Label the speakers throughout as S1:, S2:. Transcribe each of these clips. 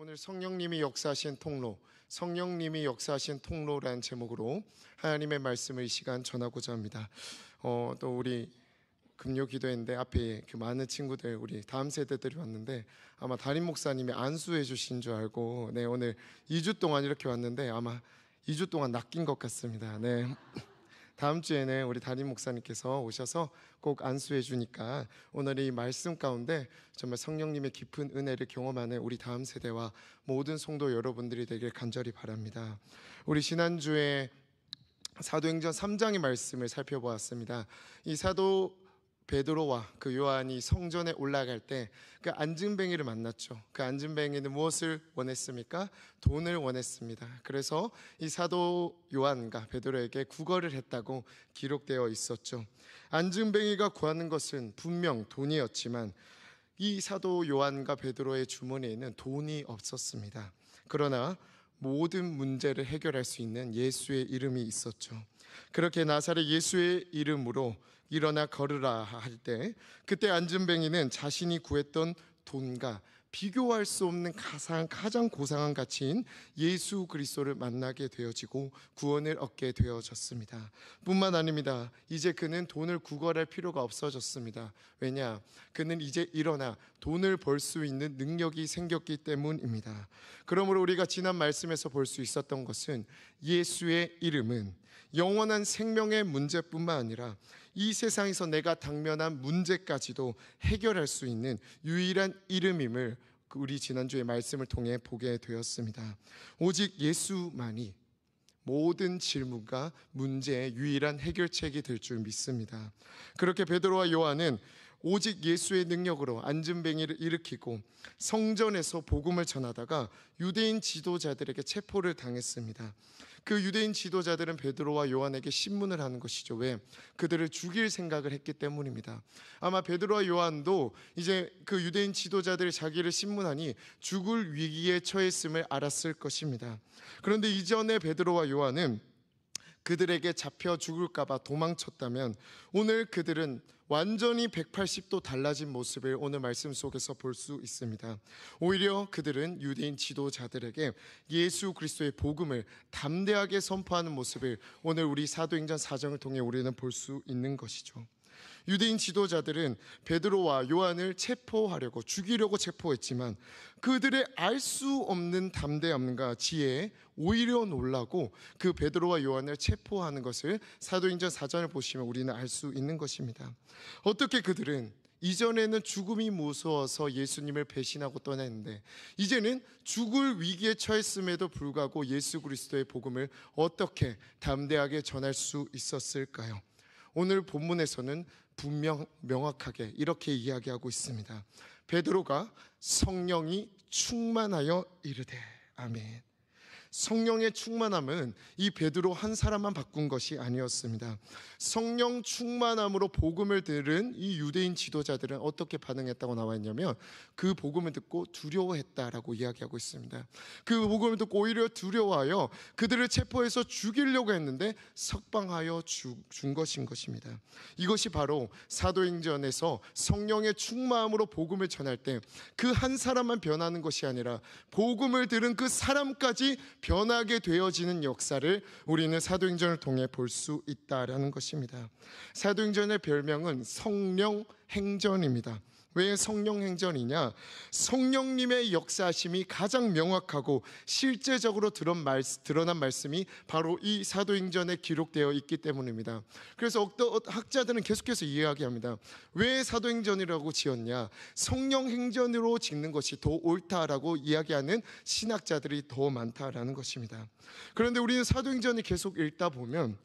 S1: 오늘 성령님이 역사하신 통로, 성령님이 역사하신 통로라는 제목으로 하나님의 말씀을 이 시간 전하고자 합니다. 또 우리 금요 기도회인데 앞에 많은 친구들, 우리 다음 세대들이 왔는데 아마 담임 목사님이 안수해 주신 줄 알고 오늘 2주 동안 이렇게 왔는데 아마 2주 동안 낚인 것 같습니다. 다음 주에는 우리 담임 목사님께서 오셔서 꼭 안수해 주니까 오늘 이 말씀 가운데 정말 성령님의 깊은 은혜를 경험하는 우리 다음 세대와 모든 성도 여러분들이 되길 간절히 바랍니다. 우리 지난주에 사도행전 3장의 말씀을 살펴보았습니다. 이 사도 베드로와 그 요한이 성전에 올라갈 때 그 안진뱅이를 만났죠. 그 안진뱅이는 무엇을 원했습니까? 돈을 원했습니다. 그래서 이 사도 요한과 베드로에게 구걸을 했다고 기록되어 있었죠. 안진뱅이가 구하는 것은 분명 돈이었지만 이 사도 요한과 베드로의 주머니에는 돈이 없었습니다. 그러나 모든 문제를 해결할 수 있는 예수의 이름이 있었죠. 그렇게 나사렛 예수의 이름으로 일어나 걸으라 할 때 그때 안진뱅이는 자신이 구했던 돈과 비교할 수 없는 가장 고상한 가치인 예수 그리스도를 만나게 되어지고 구원을 얻게 되어졌습니다. 뿐만 아닙니다. 이제 그는 돈을 구걸할 필요가 없어졌습니다. 왜냐? 그는 이제 일어나 돈을 벌 수 있는 능력이 생겼기 때문입니다. 그러므로 우리가 지난 말씀에서 볼 수 있었던 것은 예수의 이름은 영원한 생명의 문제뿐만 아니라 이 세상에서 내가 당면한 문제까지도 해결할 수 있는 유일한 이름임을 우리 지난주의 말씀을 통해 보게 되었습니다. 오직 예수만이 모든 질문과 문제의 유일한 해결책이 될 줄 믿습니다. 그렇게 베드로와 요한은 오직 예수의 능력으로 안진뱅이를 일으키고 성전에서 복음을 전하다가 유대인 지도자들에게 체포를 당했습니다. 그 유대인 지도자들은 베드로와 요한에게 신문을 하는 것이죠. 왜? 그들을 죽일 생각을 했기 때문입니다. 아마 베드로와 요한도 이제 그 유대인 지도자들이 자기를 신문하니 죽을 위기에 처했음을 알았을 것입니다. 그런데 이전에 베드로와 요한은 그들에게 잡혀 죽을까봐 도망쳤다면 오늘 그들은 완전히 180도 달라진 모습을 오늘 말씀 속에서 볼 수 있습니다. 오히려 그들은 유대인 지도자들에게 예수 그리스도의 복음을 담대하게 선포하는 모습을 오늘 우리 사도행전 4장을 통해 우리는 볼 수 있는 것이죠. 유대인 지도자들은 베드로와 요한을 체포하려고 죽이려고 체포했지만 그들의 알 수 없는 담대함과 지혜에 오히려 놀라고 그 베드로와 요한을 체포하는 것을 사도행전 4장을 보시면 우리는 알 수 있는 것입니다. 어떻게 그들은 이전에는 죽음이 무서워서 예수님을 배신하고 떠났는데 이제는 죽을 위기에 처했음에도 불구하고 예수 그리스도의 복음을 어떻게 담대하게 전할 수 있었을까요? 오늘 본문에서는 명확하게 이렇게 이야기하고 있습니다. 베드로가 성령이 충만하여 이르되. 아멘. 성령의 충만함은 이 베드로 한 사람만 바꾼 것이 아니었습니다. 성령 충만함으로 복음을 들은 이 유대인 지도자들은 어떻게 반응했다고 나와 있냐면 그 복음을 듣고 두려워했다라고 이야기하고 있습니다. 그 복음을 듣고 오히려 두려워하여 그들을 체포해서 죽이려고 했는데 석방하여 준 것인 것입니다. 이것이 바로 사도행전에서 성령의 충만함으로 복음을 전할 때 그 한 사람만 변하는 것이 아니라 복음을 들은 그 사람까지 변하게 되어지는 역사를 우리는 사도행전을 통해 볼 수 있다라는 것입니다. 사도행전의 별명은 성령 행전입니다. 왜 성령 행전이냐? 성령님의 역사하심이 가장 명확하고 실제적으로 드러난 말씀이 바로 이 사도행전에 기록되어 있기 때문입니다. 그래서 어떤 학자들은 계속해서 이야기합니다. 왜 사도행전이라고 지었냐? 성령 행전으로 짓는 것이 더 옳다라고 이야기하는 신학자들이 더 많다라는 것입니다. 그런데 우리는 사도행전을 계속 읽다 보면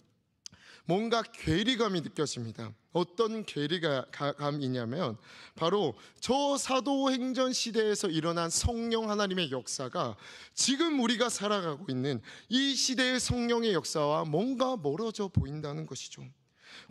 S1: 뭔가 괴리감이 느껴집니다. 어떤 괴리감이냐면 바로 저 사도행전 시대에서 일어난 성령 하나님의 역사가 지금 우리가 살아가고 있는 이 시대의 성령의 역사와 뭔가 멀어져 보인다는 것이죠.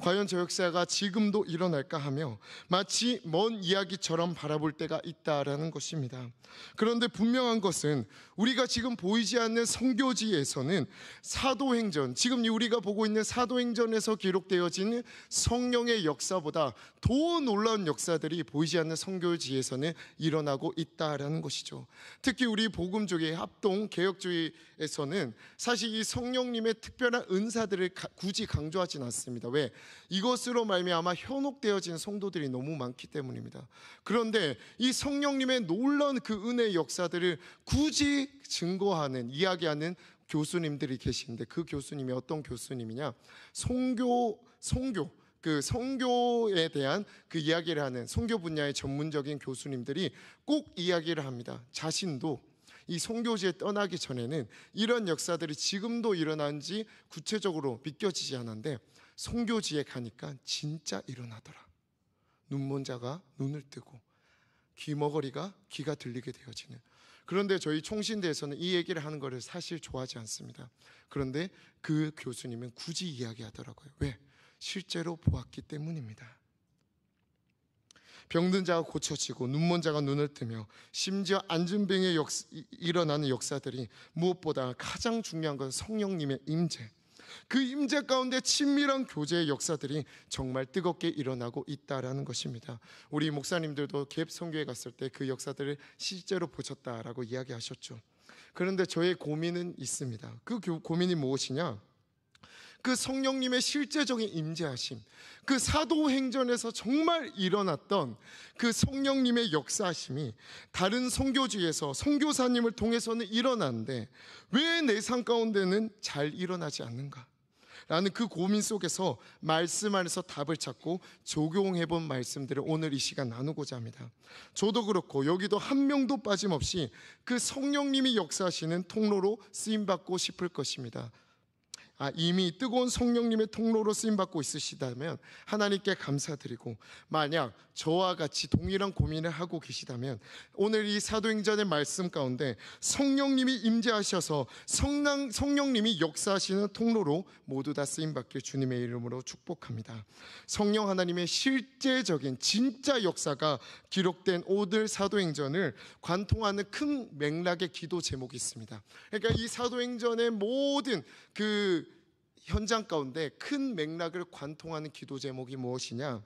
S1: 과연 저 역사가 지금도 일어날까 하며 마치 먼 이야기처럼 바라볼 때가 있다라는 것입니다. 그런데 분명한 것은 우리가 지금 보이지 않는 선교지에서는 사도행전, 지금 우리가 보고 있는 사도행전에서 기록되어진 성령의 역사보다 더 놀라운 역사들이 보이지 않는 선교지에서는 일어나고 있다라는 것이죠. 특히 우리 복음주의 합동 개혁주의에서는 사실 이 성령님의 특별한 은사들을 굳이 강조하진 않습니다. 왜? 이것으로 말미암아 현혹되어진 성도들이 너무 많기 때문입니다. 그런데 이 성령님의 놀라운 그 은혜의 역사들을 굳이 증거하는, 이야기하는 교수님들이 계시는데, 그 교수님이 어떤 교수님이냐? 그 성교에 대한 그 이야기를 하는 성교 분야의 전문적인 교수님들이 꼭 이야기를 합니다. 자신도 이 선교지에 떠나기 전에는 이런 역사들이 지금도 일어난지 구체적으로 믿겨지지 않았는데, 선교지에 가니까 진짜 일어나더라. 눈먼 자가 눈을 뜨고 귀머거리가 귀가 들리게 되어지는. 그런데 저희 총신대에서는 이 얘기를 하는 것을 사실 좋아하지 않습니다. 그런데 그 교수님은 굳이 이야기하더라고요. 왜? 실제로 보았기 때문입니다. 병든 자가 고쳐지고 눈먼 자가 눈을 뜨며 심지어 안진병에 일어나는 역사들이 무엇보다 가장 중요한 건 성령님의 임재, 그 임재 가운데 친밀한 교제의 역사들이 정말 뜨겁게 일어나고 있다라는 것입니다. 우리 목사님들도 갭 선교에 갔을 때 그 역사들을 실제로 보셨다라고 이야기하셨죠. 그런데 저의 고민은 있습니다. 그 고민이 무엇이냐? 그 성령님의 실제적인 임재하심, 그 사도행전에서 정말 일어났던 그 성령님의 역사하심이 다른 선교지에서 선교사님을 통해서는 일어나는데 왜 내 삶 가운데는 잘 일어나지 않는가? 라는 그 고민 속에서 말씀 안에서 답을 찾고 적용해본 말씀들을 오늘 이 시간 나누고자 합니다. 저도 그렇고 여기도 한 명도 빠짐없이 그 성령님이 역사하시는 통로로 쓰임받고 싶을 것입니다. 이미 뜨거운 성령님의 통로로 쓰임받고 있으시다면 하나님께 감사드리고, 만약 저와 같이 동일한 고민을 하고 계시다면 오늘 이 사도행전의 말씀 가운데 성령님이 임재하셔서 성령님이 역사하시는 통로로 모두 다 쓰임받길 주님의 이름으로 축복합니다. 성령 하나님의 실제적인 진짜 역사가 기록된 오늘 사도행전을 관통하는 큰 맥락의 기도 제목이 있습니다. 그러니까 이 사도행전의 모든 그 현장 가운데 큰 맥락을 관통하는 기도 제목이 무엇이냐?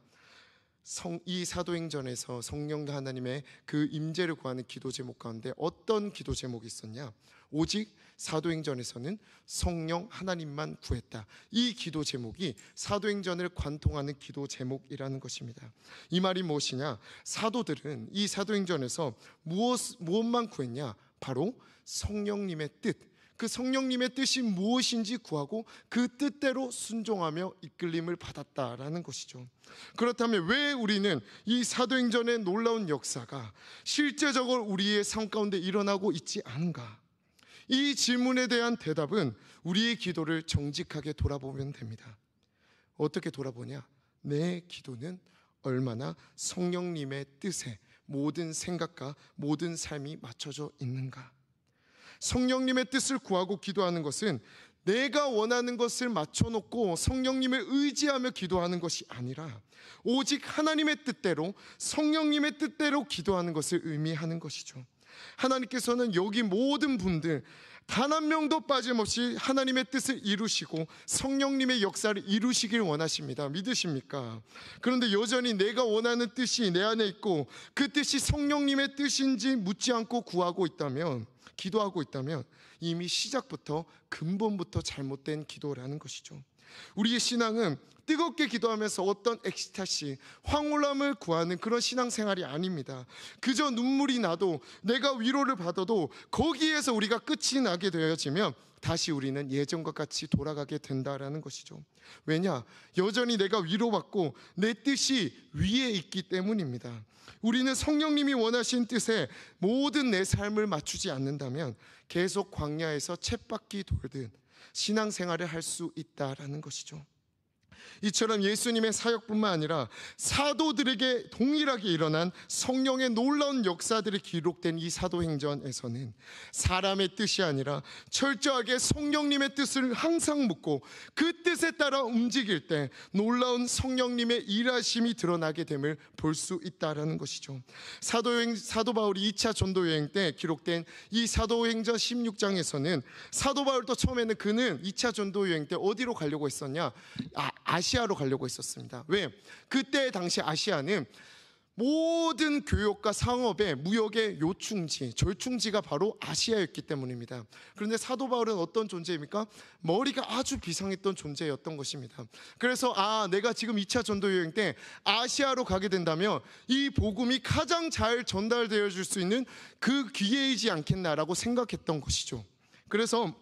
S1: 이 사도행전에서 성령 하나님의 그 임재를 구하는 기도 제목 가운데 어떤 기도 제목이 있었냐? 오직 사도행전에서는 성령 하나님만 구했다. 이 기도 제목이 사도행전을 관통하는 기도 제목이라는 것입니다. 이 말이 무엇이냐? 사도들은 이 사도행전에서 무엇만 구했냐? 바로 성령님의 뜻, 그 성령님의 뜻이 무엇인지 구하고 그 뜻대로 순종하며 이끌림을 받았다라는 것이죠. 그렇다면 왜 우리는 이 사도행전의 놀라운 역사가 실제적으로 우리의 삶 가운데 일어나고 있지 않은가? 이 질문에 대한 대답은 우리의 기도를 정직하게 돌아보면 됩니다. 어떻게 돌아보냐? 내 기도는 얼마나 성령님의 뜻에 모든 생각과 모든 삶이 맞춰져 있는가? 성령님의 뜻을 구하고 기도하는 것은 내가 원하는 것을 맞춰놓고 성령님을 의지하며 기도하는 것이 아니라 오직 하나님의 뜻대로, 성령님의 뜻대로 기도하는 것을 의미하는 것이죠. 하나님께서는 여기 모든 분들 단 한 명도 빠짐없이 하나님의 뜻을 이루시고 성령님의 역사를 이루시길 원하십니다. 믿으십니까? 그런데 여전히 내가 원하는 뜻이 내 안에 있고 그 뜻이 성령님의 뜻인지 묻지 않고 구하고 있다면, 기도하고 있다면 이미 시작부터 근본부터 잘못된 기도라는 것이죠. 우리의 신앙은 뜨겁게 기도하면서 어떤 엑스타시, 황홀함을 구하는 그런 신앙생활이 아닙니다. 그저 눈물이 나도, 내가 위로를 받아도 거기에서 우리가 끝이 나게 되어지면 다시 우리는 예전과 같이 돌아가게 된다라는 것이죠. 왜냐? 여전히 내가 위로받고 내 뜻이 위에 있기 때문입니다. 우리는 성령님이 원하신 뜻에 모든 내 삶을 맞추지 않는다면 계속 광야에서 쳇바퀴 돌듯 신앙생활을 할 수 있다라는 것이죠. 이처럼 예수님의 사역뿐만 아니라 사도들에게 동일하게 일어난 성령의 놀라운 역사들이 기록된 이 사도행전에서는 사람의 뜻이 아니라 철저하게 성령님의 뜻을 항상 묻고 그 뜻에 따라 움직일 때 놀라운 성령님의 일하심이 드러나게 됨을 볼 수 있다는 것이죠. 사도 바울이 2차 전도 여행 때 기록된 이 사도행전 16장에서는 사도 바울도 처음에는 그는 2차 전도 여행 때 어디로 가려고 했었냐? 아시아로 가려고 했었습니다. 왜? 그때 당시 아시아는 모든 교역과 상업의 무역의 요충지, 절충지가 바로 아시아였기 때문입니다. 그런데 사도 바울은 어떤 존재입니까? 머리가 아주 비상했던 존재였던 것입니다. 그래서 내가 지금 2차 전도 여행 때 아시아로 가게 된다면 이 복음이 가장 잘 전달되어 줄 수 있는 그 기회이지 않겠나라고 생각했던 것이죠. 그래서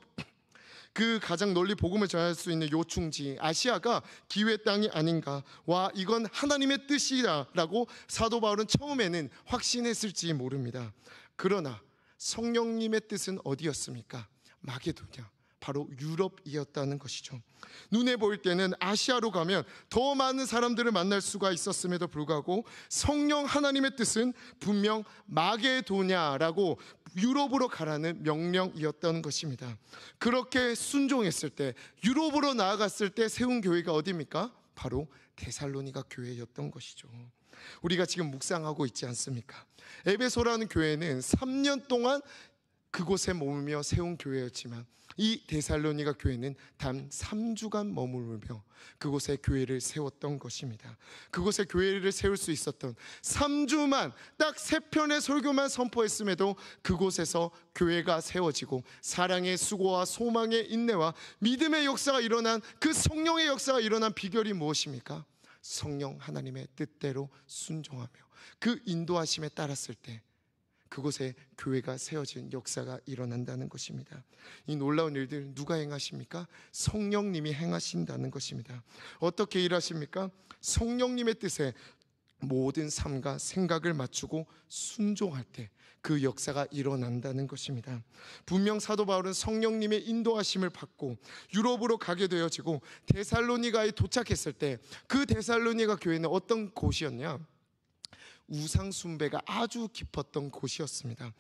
S1: 그 가장 널리 복음을 전할 수 있는 요충지 아시아가 기회의 땅이 아닌가, 와 이건 하나님의 뜻이라고 사도 바울은 처음에는 확신했을지 모릅니다. 그러나 성령님의 뜻은 어디였습니까? 마게도냐, 바로 유럽이었다는 것이죠. 눈에 보일 때는 아시아로 가면 더 많은 사람들을 만날 수가 있었음에도 불구하고 성령 하나님의 뜻은 분명 마게도냐라고 유럽으로 가라는 명령이었던 것입니다. 그렇게 순종했을 때, 유럽으로 나아갔을 때 세운 교회가 어디입니까? 바로 데살로니가 교회였던 것이죠. 우리가 지금 묵상하고 있지 않습니까? 에베소라는 교회는 3년 동안 그곳에 머물며 세운 교회였지만 이 데살로니가 교회는 단 3주간 머물며 그곳에 교회를 세웠던 것입니다. 그곳에 교회를 세울 수 있었던 3주만, 딱 3편의 설교만 선포했음에도 그곳에서 교회가 세워지고 사랑의 수고와 소망의 인내와 믿음의 역사가 일어난, 그 성령의 역사가 일어난 비결이 무엇입니까? 성령 하나님의 뜻대로 순종하며 그 인도하심에 따랐을 때 그곳에 교회가 세워진 역사가 일어난다는 것입니다. 이 놀라운 일들 누가 행하십니까? 성령님이 행하신다는 것입니다. 어떻게 일하십니까? 성령님의 뜻에 모든 삶과 생각을 맞추고 순종할 때 그 역사가 일어난다는 것입니다. 분명 사도 바울은 성령님의 인도하심을 받고 유럽으로 가게 되어지고 데살로니가에 도착했을 때 그 데살로니가 교회는 어떤 곳이었냐? 우상 숭배가 아주 깊었던 곳이었습니다.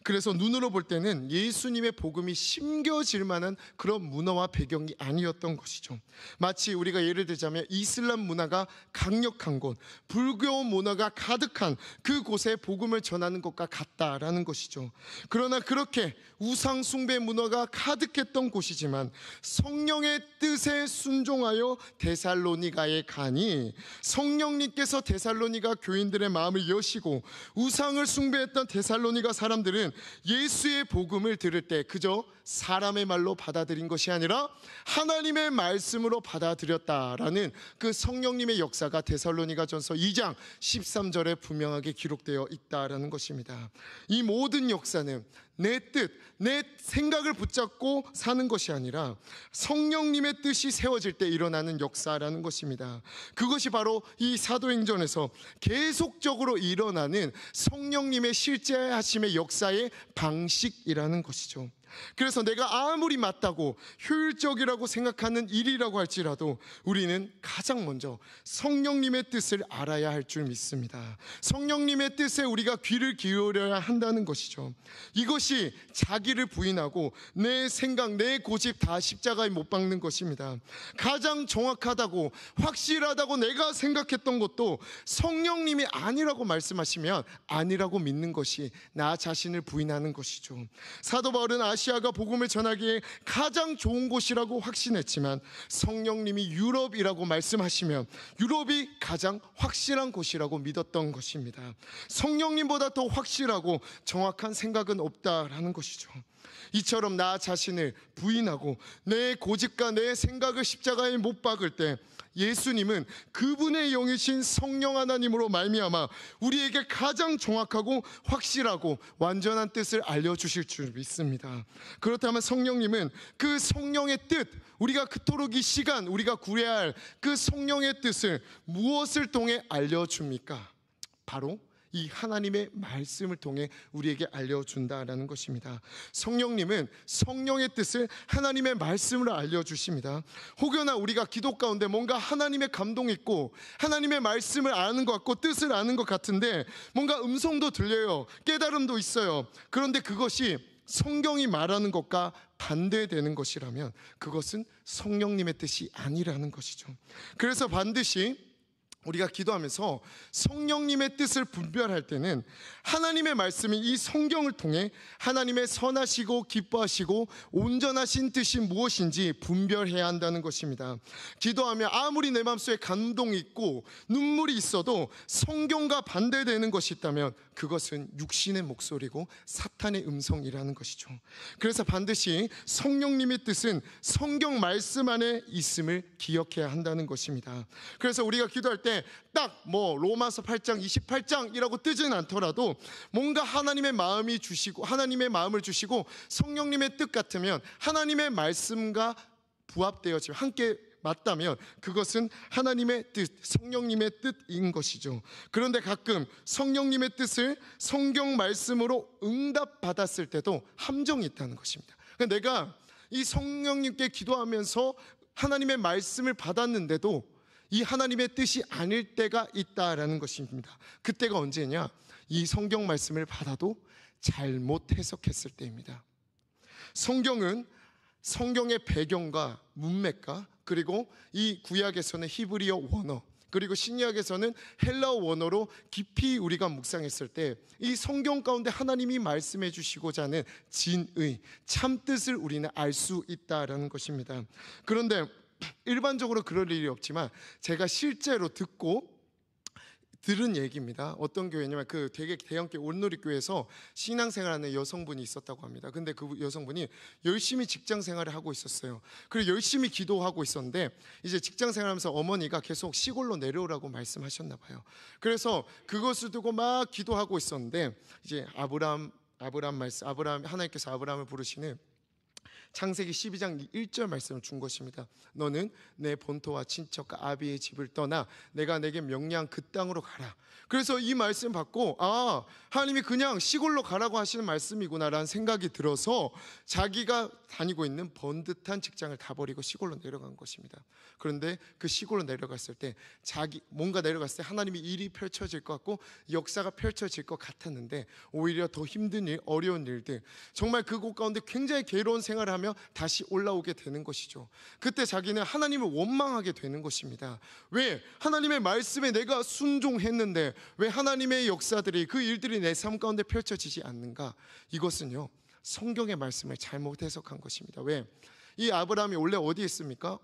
S1: 그래서 눈으로 볼 때는 예수님의 복음이 심겨질 만한 그런 문화와 배경이 아니었던 것이죠. 마치 우리가 예를 들자면 이슬람 문화가 강력한 곳, 불교 문화가 가득한 그곳에 복음을 전하는 것과 같다라는 것이죠. 그러나 그렇게 우상 숭배 문화가 가득했던 곳이지만 성령의 뜻에 순종하여 데살로니가에 가니 성령님께서 데살로니가 교인들의 마음을 여시고 우상을 숭배했던 데살로니가 사람들은 예수의 복음을 들을 때 그저 사람의 말로 받아들인 것이 아니라 하나님의 말씀으로 받아들였다라는 그 성령님의 역사가 데살로니가전서 2장 13절에 분명하게 기록되어 있다라는 것입니다. 이 모든 역사는 내 뜻, 내 생각을 붙잡고 사는 것이 아니라 성령님의 뜻이 세워질 때 일어나는 역사라는 것입니다. 그것이 바로 이 사도행전에서 계속적으로 일어나는 성령님의 실제하심의 역사의 방식이라는 것이죠. 그래서 내가 아무리 맞다고 효율적이라고 생각하는 일이라고 할지라도 우리는 가장 먼저 성령님의 뜻을 알아야 할 줄 믿습니다. 성령님의 뜻에 우리가 귀를 기울여야 한다는 것이죠. 이것이 자기를 부인하고 내 생각, 내 고집 다 십자가에 못 박는 것입니다. 가장 정확하다고 확실하다고 내가 생각했던 것도 성령님이 아니라고 말씀하시면 아니라고 믿는 것이 나 자신을 부인하는 것이죠. 사도 바울은 아시아가 복음을 전하기에 가장 좋은 곳이라고 확신했지만 성령님이 유럽이라고 말씀하시면 유럽이 가장 확실한 곳이라고 믿었던 것입니다. 성령님보다 더 확실하고 정확한 생각은 없다라는 것이죠. 이처럼 나 자신을 부인하고 내 고집과 내 생각을 십자가에 못 박을 때 예수님은 그분의 영이신 성령 하나님으로 말미암아 우리에게 가장 정확하고 확실하고 완전한 뜻을 알려주실 줄 믿습니다. 그렇다면 성령님은 그 성령의 뜻, 우리가 그토록 이 시간 우리가 구해야 할 그 성령의 뜻을 무엇을 통해 알려줍니까? 바로 이 하나님의 말씀을 통해 우리에게 알려준다라는 것입니다. 성령님은 성령의 뜻을 하나님의 말씀으로 알려주십니다. 혹여나 우리가 기도 가운데 뭔가 하나님의 감동이 있고 하나님의 말씀을 아는 것 같고 뜻을 아는 것 같은데 뭔가 음성도 들려요. 깨달음도 있어요. 그런데 그것이 성경이 말하는 것과 반대되는 것이라면 그것은 성령님의 뜻이 아니라는 것이죠. 그래서 반드시 우리가 기도하면서 성령님의 뜻을 분별할 때는 하나님의 말씀이 이 성경을 통해 하나님의 선하시고 기뻐하시고 온전하신 뜻이 무엇인지 분별해야 한다는 것입니다. 기도하며 아무리 내 마음속에 감동이 있고 눈물이 있어도 성경과 반대되는 것이 있다면 그것은 육신의 목소리고 사탄의 음성이라는 것이죠. 그래서 반드시 성령님의 뜻은 성경 말씀 안에 있음을 기억해야 한다는 것입니다. 그래서 우리가 기도할 때 딱 로마서 8장 28장이라고 뜨지는 않더라도 뭔가 하나님의 마음이 주시고 하나님의 마음을 주시고 성령님의 뜻 같으면 하나님의 말씀과 부합되어지면 함께 맞다면 그것은 하나님의 뜻, 성령님의 뜻인 것이죠. 그런데 가끔 성령님의 뜻을 성경 말씀으로 응답받았을 때도 함정이 있다는 것입니다. 그러니까 내가 이 성령님께 기도하면서 하나님의 말씀을 받았는데도 이 하나님의 뜻이 아닐 때가 있다라는 것입니다. 그때가 언제냐? 이 성경 말씀을 받아도 잘못 해석했을 때입니다. 성경은 성경의 배경과 문맥과 그리고 이 구약에서는 히브리어 원어 그리고 신약에서는 헬라어 원어로 깊이 우리가 묵상했을 때 이 성경 가운데 하나님이 말씀해 주시고자 하는 진의 참뜻을 우리는 알 수 있다라는 것입니다. 그런데 일반적으로 그럴 일이 없지만 제가 실제로 들은 얘기입니다. 어떤 교회냐면 그 되게 대형교회 온누리교회에서 신앙생활하는 여성분이 있었다고 합니다. 근데 그 여성분이 열심히 직장생활을 하고 있었어요. 그리고 열심히 기도하고 있었는데 이제 직장생활하면서 어머니가 계속 시골로 내려오라고 말씀하셨나 봐요. 그래서 그것을 두고 막 기도하고 있었는데 이제 하나님께서 아브라함을 부르시는 창세기 12장 1절 말씀을 준 것입니다. 너는 내 본토와 친척과 아비의 집을 떠나 내가 내게 명령한 그 땅으로 가라. 그래서 이 말씀 받고 하나님이 그냥 시골로 가라고 하시는 말씀이구나라는 생각이 들어서 자기가 다니고 있는 번듯한 직장을 다 버리고 시골로 내려간 것입니다. 그런데 그 시골로 내려갔을 때 뭔가 내려갔을 때 하나님이 일이 펼쳐질 것 같고 역사가 펼쳐질 것 같았는데 오히려 더 힘든 일, 어려운 일들 정말 그곳 가운데 굉장히 괴로운 생활을 하며 다시 올라오게 되는 것이죠. 그때 자기는 하나님을 원망하게 되는 것입니다. 왜? 하나님의 말씀에 내가 순종했는데 왜 하나님의 역사들이 그 일들이 내 삶 가운데 펼쳐지지 않는가? 이것은요 성경의 말씀을 잘못 해석한 것입니다. 왜? 이 아브라함이 원래 어디에 있습니까?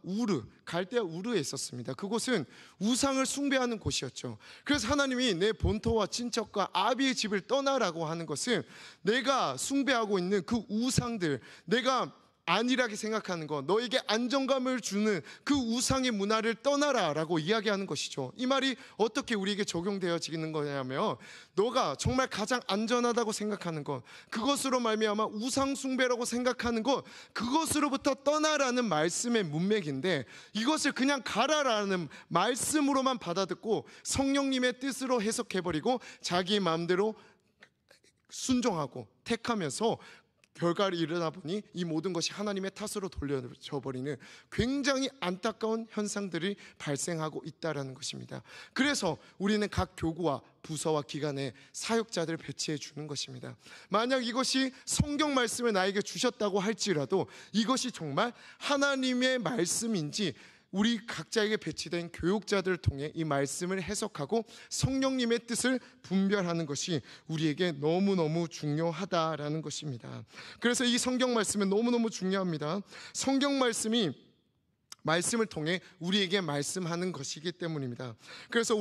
S1: 갈대아 우르에 있었습니다. 그곳은 우상을 숭배하는 곳이었죠. 그래서 하나님이 내 본토와 친척과 아비의 집을 떠나라고 하는 것은 내가 숭배하고 있는 그 우상들, 내가 안일하게 생각하는 것, 너에게 안정감을 주는 그 우상의 문화를 떠나라라고 이야기하는 것이죠. 이 말이 어떻게 우리에게 적용되어지는 거냐면 너가 정말 가장 안전하다고 생각하는 것, 그것으로 말미암아 우상 숭배라고 생각하는 것, 그것으로부터 떠나라는 말씀의 문맥인데 이것을 그냥 가라라는 말씀으로만 받아듣고 성령님의 뜻으로 해석해버리고 자기 마음대로 순종하고 택하면서 결과를 이르다 보니 이 모든 것이 하나님의 탓으로 돌려져 버리는 굉장히 안타까운 현상들이 발생하고 있다는 것입니다. 그래서 우리는 각 교구와 부서와 기관에 사역자들을 배치해 주는 것입니다. 만약 이것이 성경 말씀을 나에게 주셨다고 할지라도 이것이 정말 하나님의 말씀인지 우리 각자에게 배치된 교육자들을 통해 이 말씀을 해석하고 성령님의 뜻을 분별하는 것이 우리에게 너무너무 중요하다라는 것입니다. 그래서 이 성경 말씀은 너무너무 중요합니다. 성경 말씀을 통해 우리에게 말씀하는 것이기 때문입니다. 그래서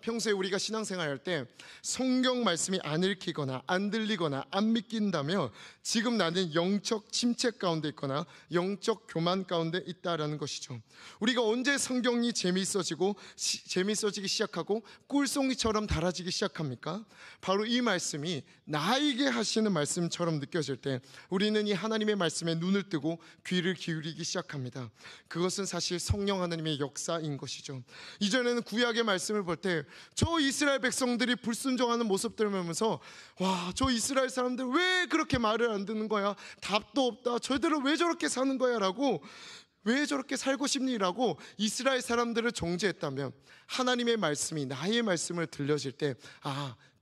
S1: 평소에 우리가 신앙생활할 때 성경 말씀이 안 읽히거나 안 들리거나 안 믿긴다면 지금 나는 영적 침체 가운데 있거나 영적 교만 가운데 있다라는 것이죠. 우리가 언제 성경이 재미있어지기 시작하고 꿀송이처럼 달아지기 시작합니까? 바로 이 말씀이 나에게 하시는 말씀처럼 느껴질 때 우리는 이 하나님의 말씀에 눈을 뜨고 귀를 기울이기 시작합니다. 그것은 그것은 사실 성령 하나님의 역사인 것이죠. 이전에는 구약의 말씀을 볼 때 저 이스라엘 백성들이 불순종하는 모습들을 보면서 와, 저 이스라엘 사람들 왜 그렇게 말을 안 듣는 거야? 답도 없다. 저희들은 왜 저렇게 사는 거야? 라고, 왜 저렇게 살고 싶니?라고 이스라엘 사람들을 정죄했다면, 하나님의 말씀이, 나의 말씀을 들려질 때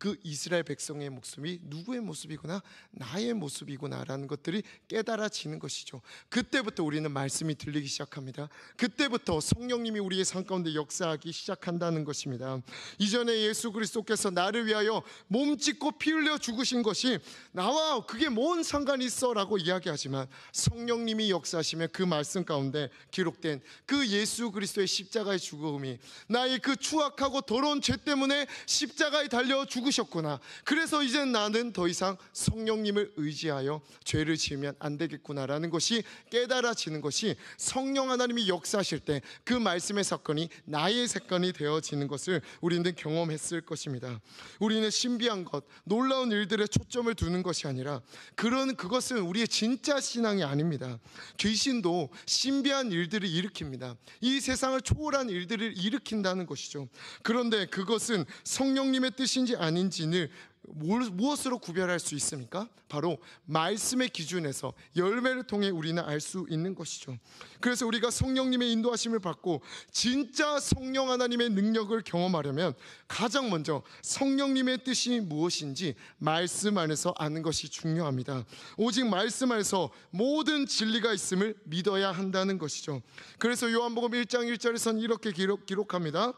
S1: 그 이스라엘 백성의 모습이 누구의 모습이구나? 나의 모습이구나라는 것들이 깨달아지는 것이죠. 그때부터 우리는 말씀이 들리기 시작합니다. 그때부터 성령님이 우리의 삶 가운데 역사하기 시작한다는 것입니다. 이전에 예수 그리스도께서 나를 위하여 몸 찢고 피 흘려 죽으신 것이 나와 그게 뭔 상관이 있어? 라고 이야기하지만, 성령님이 역사하시면 그 말씀 가운데 기록된 그 예수 그리스도의 십자가의 죽음이 나의 그 추악하고 더러운 죄 때문에 십자가에 달려 죽으셨구나. 그래서 이제 나는 더 이상 성령님을 의지하여 죄를 지으면 안 되겠구나라는 것이 깨달아지는 것이, 성령 하나님이 역사하실 때 그 말씀의 사건이 나의 사건이 되어지는 것을 우리는 경험했을 것입니다. 우리는 신비한 것, 놀라운 일들에 초점을 두는 것이 아니라, 그것은 우리의 진짜 신앙이 아닙니다. 귀신도 신비한 일들을 일으킵니다. 이 세상을 초월한 일들을 일으킨다는 것이죠. 그런데 그것은 성령님의 뜻인지 아닌지를 무엇으로 구별할 수 있습니까? 바로 말씀의 기준에서, 열매를 통해 우리는 알 수 있는 것이죠. 그래서 우리가 성령님의 인도하심을 받고 진짜 성령 하나님의 능력을 경험하려면 가장 먼저 성령님의 뜻이 무엇인지 말씀 안에서 아는 것이 중요합니다. 오직 말씀 안에서 모든 진리가 있음을 믿어야 한다는 것이죠. 그래서 요한복음 1장 1절에서는 이렇게 기록합니다.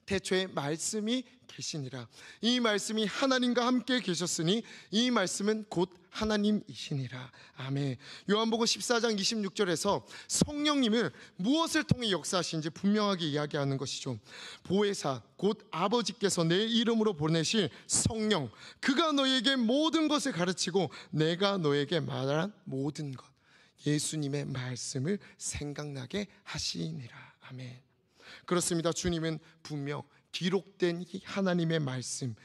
S1: 태초에 말씀이 계시니라. 이 말씀이 하나님과 함께 계셨으니 이 말씀은 곧 하나님이시니라. 아멘. 요한복음 14장 26절에서 성령님을 무엇을 통해 역사하시는지 분명하게 이야기하는 것이죠. 보혜사 곧 아버지께서 내 이름으로 보내실 성령, 그가 너에게 모든 것을 가르치고 내가 너에게 말한 모든 것, 예수님의 말씀을 생각나게 하시니라. 아멘. 그렇습니다. 주님은 분명 기록된 이 하나님의 말씀을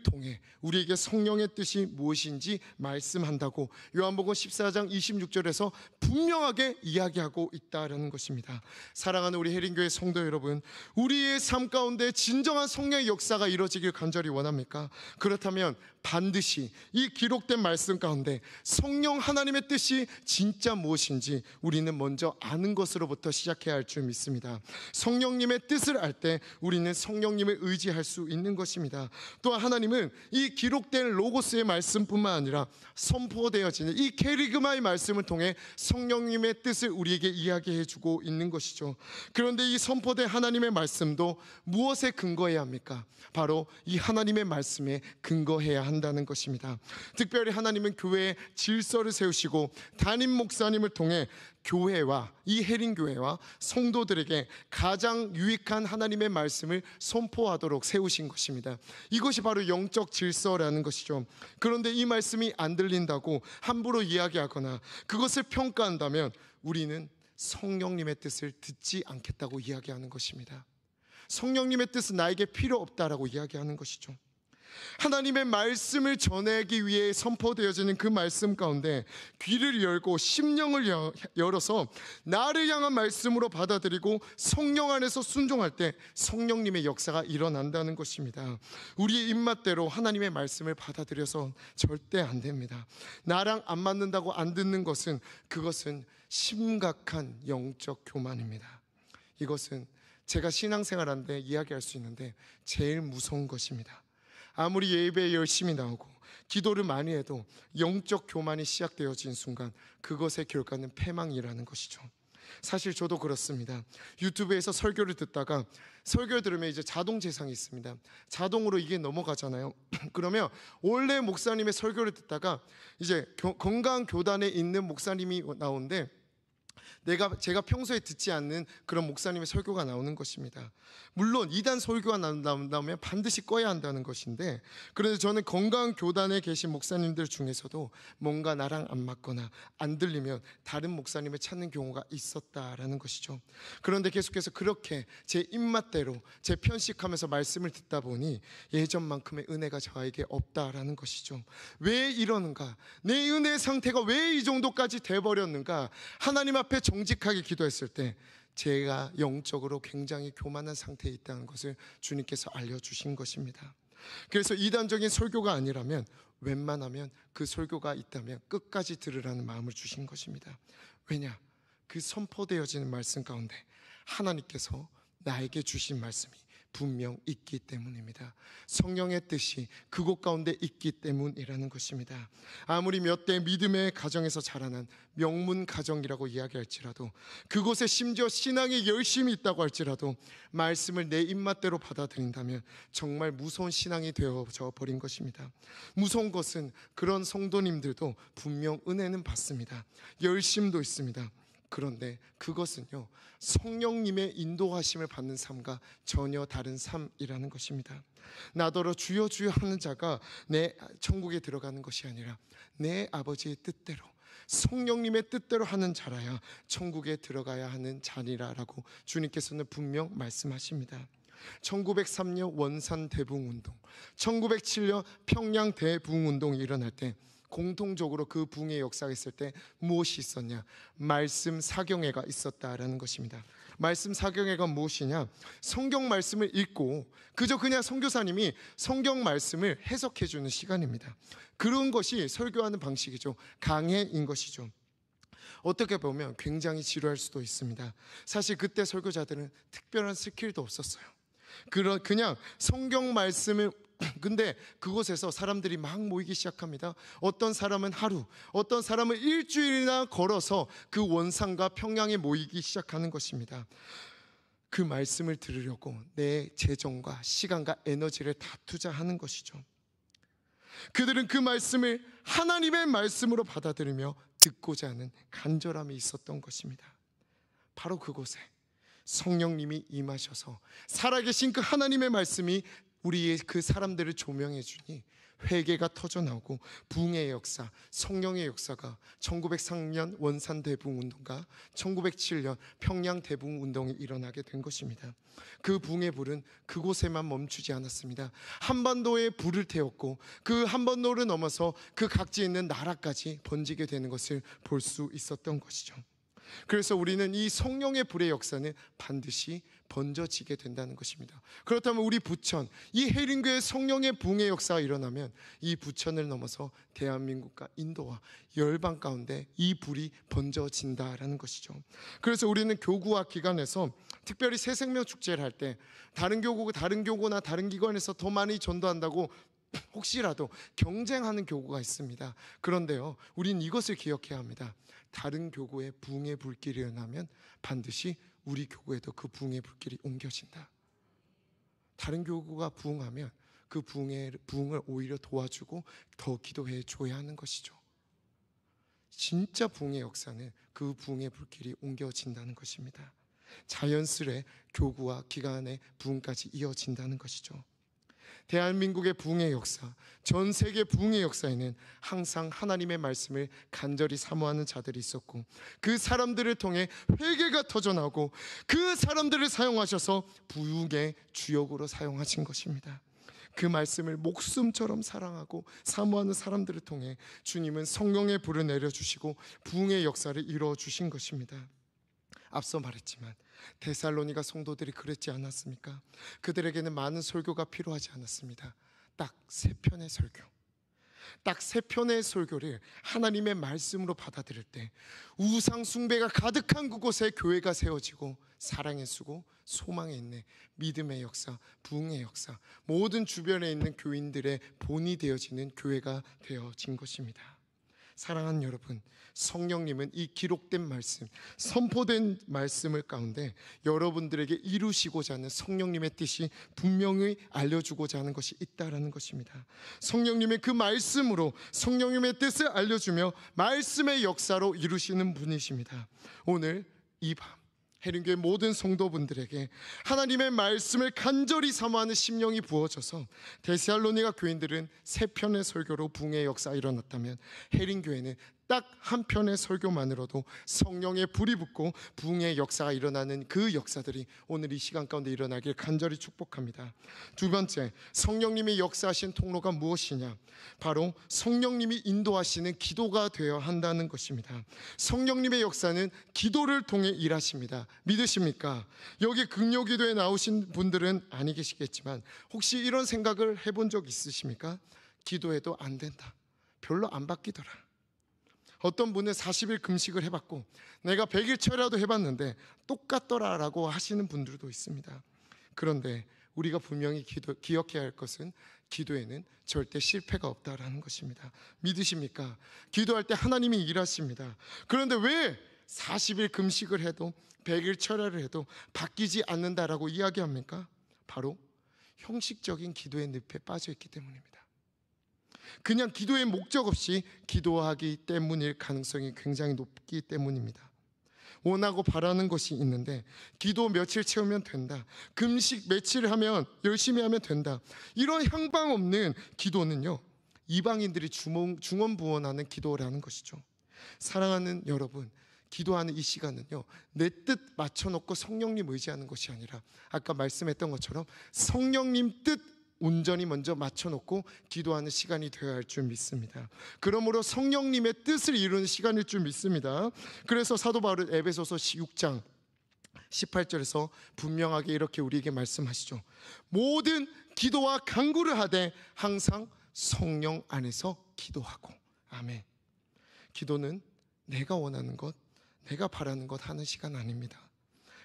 S1: 통해 우리에게 성령의 뜻이 무엇인지 말씀한다고 요한복음 14장 26절에서 분명하게 이야기하고 있다는 것입니다. 사랑하는 우리 해림교회 성도 여러분, 우리의 삶 가운데 진정한 성령의 역사가 이루어지길 간절히 원합니까? 그렇다면 반드시 이 기록된 말씀 가운데 성령 하나님의 뜻이 진짜 무엇인지 우리는 먼저 아는 것으로부터 시작해야 할 줄 믿습니다. 성령님의 뜻을 알 때 우리는 성령님을 의지할 수 있는 것입니다. 또한 하나님은 이 기록된 로고스의 말씀뿐만 아니라 선포되어지는 이 케리그마의 말씀을 통해 성령님의 뜻을 우리에게 이야기해 주고 있는 것이죠. 그런데 이 선포된 하나님의 말씀도 무엇에 근거해야 합니까? 바로 이 하나님의 말씀에 근거해야 한다는 것입니다. 특별히 하나님은 교회에 질서를 세우시고 담임 목사님을 통해 교회와 이 해림교회와 성도들에게 가장 유익한 하나님의 말씀을 선포하도록 세우신 것입니다. 이것이 바로 영적 질서라는 것이죠. 그런데 이 말씀이 안 들린다고 함부로 이야기하거나 그것을 평가한다면 우리는 성령님의 뜻을 듣지 않겠다고 이야기하는 것입니다. 성령님의 뜻은 나에게 필요 없다라고 이야기하는 것이죠. 하나님의 말씀을 전하기 위해 선포되어지는 그 말씀 가운데 귀를 열고 심령을 열어서 나를 향한 말씀으로 받아들이고 성령 안에서 순종할 때 성령님의 역사가 일어난다는 것입니다. 우리의 입맛대로 하나님의 말씀을 받아들여서 절대 안 됩니다. 나랑 안 맞는다고 안 듣는 것은, 그것은 심각한 영적 교만입니다. 이것은 제가 신앙생활하는데 이야기할 수 있는데 제일 무서운 것입니다. 아무리 예배에 열심히 나오고 기도를 많이 해도 영적 교만이 시작되어진 순간 그것의 결과는 패망이라는 것이죠. 사실 저도 그렇습니다. 유튜브에서 설교를 듣다가 설교 들으면 이제 자동 재생이 있습니다. 자동으로 이게 넘어가잖아요. 그러면 원래 목사님의 설교를 듣다가 이제 건강 교단에 있는 목사님이 나오는데 제가 평소에 듣지 않는 그런 목사님의 설교가 나오는 것입니다. 물론 이단 설교가 나오면 반드시 꺼야 한다는 것인데, 그런데 저는 건강 교단에 계신 목사님들 중에서도 뭔가 나랑 안 맞거나 안 들리면 다른 목사님을 찾는 경우가 있었다라는 것이죠. 그런데 계속해서 그렇게 제 입맛대로 제 편식하면서 말씀을 듣다 보니 예전만큼의 은혜가 저에게 없다라는 것이죠. 왜 이러는가? 내 은혜의 상태가 왜 이 정도까지 돼버렸는가? 하나님 앞에 앞에 정직하게 기도했을 때 제가 영적으로 굉장히 교만한 상태에 있다는 것을 주님께서 알려주신 것입니다. 그래서 이단적인 설교가 아니라면 웬만하면 그 설교가 있다면 끝까지 들으라는 마음을 주신 것입니다. 왜냐? 그 선포되어지는 말씀 가운데 하나님께서 나에게 주신 말씀이 분명 있기 때문입니다. 성령의 뜻이 그곳 가운데 있기 때문이라는 것입니다. 아무리 몇 대 믿음의 가정에서 자라난 명문 가정이라고 이야기할지라도, 그곳에 심지어 신앙이 열심히 있다고 할지라도 말씀을 내 입맛대로 받아들인다면 정말 무서운 신앙이 되어져 버린 것입니다. 무서운 것은 그런 성도님들도 분명 은혜는 받습니다. 열심도 있습니다. 그런데 그것은요, 성령님의 인도하심을 받는 삶과 전혀 다른 삶이라는 것입니다. 나더러 주여 주여 하는 자가 내 천국에 들어가는 것이 아니라 내 아버지의 뜻대로, 성령님의 뜻대로 하는 자라야 천국에 들어가야 하는 자리라라고 주님께서는 분명 말씀하십니다. 1903년 원산 대붕운동, 1907년 평양 대붕운동이 일어날 때 공통적으로 그 붕의 역사가 있을 때 무엇이 있었냐? 말씀 사경회가 있었다라는 것입니다. 말씀 사경회가 무엇이냐? 성경 말씀을 읽고 그냥 선교사님이 성경 말씀을 해석해 주는 시간입니다. 그런 것이 설교하는 방식이죠. 강해인 것이죠. 어떻게 보면 굉장히 지루할 수도 있습니다. 사실 그때 설교자들은 특별한 스킬도 없었어요. 그냥 성경 말씀을, 근데 그곳에서 사람들이 막 모이기 시작합니다. 어떤 사람은 하루, 어떤 사람은 일주일이나 걸어서 그 원산과 평양에 모이기 시작하는 것입니다. 그 말씀을 들으려고 내 재정과 시간과 에너지를 다 투자하는 것이죠. 그들은 그 말씀을 하나님의 말씀으로 받아들이며 듣고자 하는 간절함이 있었던 것입니다. 바로 그곳에 성령님이 임하셔서 살아계신 그 하나님의 말씀이 우리의 그 사람들을 조명해 주니 회개가 터져나오고 부흥의 역사, 성령의 역사가 1903년 원산 대붕운동과 1907년 평양 대붕운동이 일어나게 된 것입니다. 그 부흥의 불은 그곳에만 멈추지 않았습니다. 한반도에 불을 태웠고 그 한반도를 넘어서 그 각지에 있는 나라까지 번지게 되는 것을 볼 수 있었던 것이죠. 그래서 우리는 이 성령의 불의 역사는 반드시 번져지게 된다는 것입니다. 그렇다면 우리 부천, 이 해림교회 성령의 부흥의 역사가 일어나면 이 부천을 넘어서 대한민국과 인도와 열방 가운데 이 불이 번져진다라는 것이죠. 그래서 우리는 교구와 기관에서 특별히 새생명 축제를 할 때 다른 교구나 다른 기관에서 더 많이 전도한다고 혹시라도 경쟁하는 교구가 있습니다. 그런데요, 우린 이것을 기억해야 합니다. 다른 교구에 부흥의 불길이 일어나면 반드시 우리 교구에도 그 부흥의 불길이 옮겨진다. 다른 교구가 부흥하면 그 부흥을 오히려 도와주고 더 기도해 줘야 하는 것이죠. 진짜 부흥의 역사는 그 부흥의 불길이 옮겨진다는 것입니다. 자연스레 교구와 기관의 부흥까지 이어진다는 것이죠. 대한민국의 부흥의 역사, 전 세계 부흥의 역사에는 항상 하나님의 말씀을 간절히 사모하는 자들이 있었고 그 사람들을 통해 회개가 터져나오고 그 사람들을 사용하셔서 부흥의 주역으로 사용하신 것입니다. 그 말씀을 목숨처럼 사랑하고 사모하는 사람들을 통해 주님은 성령의 불을 내려주시고 부흥의 역사를 이루어주신 것입니다. 앞서 말했지만 데살로니가 성도들이 그랬지 않았습니까? 그들에게는 많은 설교가 필요하지 않았습니다. 딱 3편의 설교, 딱 3편의 설교를 하나님의 말씀으로 받아들일 때 우상 숭배가 가득한 그곳에 교회가 세워지고 사랑의 수고, 소망의 인내, 믿음의 역사, 부흥의 역사, 모든 주변에 있는 교인들의 본이 되어지는 교회가 되어진 것입니다. 사랑하는 여러분, 성령님은 이 기록된 말씀, 선포된 말씀을 가운데 여러분들에게 이루시고자 하는 성령님의 뜻이 분명히 알려주고자 하는 것이 있다라는 것입니다. 성령님의 그 말씀으로 성령님의 뜻을 알려주며 말씀의 역사로 이루시는 분이십니다. 오늘 이 밤 해림교회 모든 성도분들에게 하나님의 말씀을 간절히 사모하는 심령이 부어져서 데살로니가 교인들은 3편의 설교로 부흥의 역사가 일어났다면 해림교회는 딱 한 편의 설교만으로도 성령의 불이 붙고 부흥의 역사가 일어나는 그 역사들이 오늘 이 시간 가운데 일어나길 간절히 축복합니다. 두 번째, 성령님이 역사하신 통로가 무엇이냐? 바로 성령님이 인도하시는 기도가 되어야 한다는 것입니다. 성령님의 역사는 기도를 통해 일하십니다. 믿으십니까? 여기 금요기도에 나오신 분들은 아니 계시겠지만 혹시 이런 생각을 해본 적 있으십니까? 기도해도 안 된다, 별로 안 바뀌더라. 어떤 분은 40일 금식을 해봤고 내가 100일 철야도 해봤는데 똑같더라라고 하시는 분들도 있습니다. 그런데 우리가 분명히 기억해야 할 것은 기도에는 절대 실패가 없다라는 것입니다. 믿으십니까? 기도할 때 하나님이 일하십니다. 그런데 왜 40일 금식을 해도 100일 철야를 해도 바뀌지 않는다라고 이야기합니까? 바로 형식적인 기도의 늪에 빠져 있기 때문입니다. 그냥 기도의 목적 없이 기도하기 때문일 가능성이 굉장히 높기 때문입니다. 원하고 바라는 것이 있는데 기도 며칠 채우면 된다, 금식 며칠 하면 열심히 하면 된다, 이런 향방 없는 기도는요, 이방인들이 중언부언하는 기도라는 것이죠. 사랑하는 여러분, 기도하는 이 시간은요, 내 뜻 맞춰놓고 성령님 의지하는 것이 아니라 아까 말씀했던 것처럼 성령님 뜻 온전히 먼저 맞춰놓고 기도하는 시간이 되어야 할 줄 믿습니다. 그러므로 성령님의 뜻을 이루는 시간일 줄 믿습니다. 그래서 사도 바울은 에베소서 6장 18절에서 분명하게 이렇게 우리에게 말씀하시죠. 모든 기도와 간구를 하되 항상 성령 안에서 기도하고. 아멘. 기도는 내가 원하는 것, 내가 바라는 것 하는 시간 아닙니다.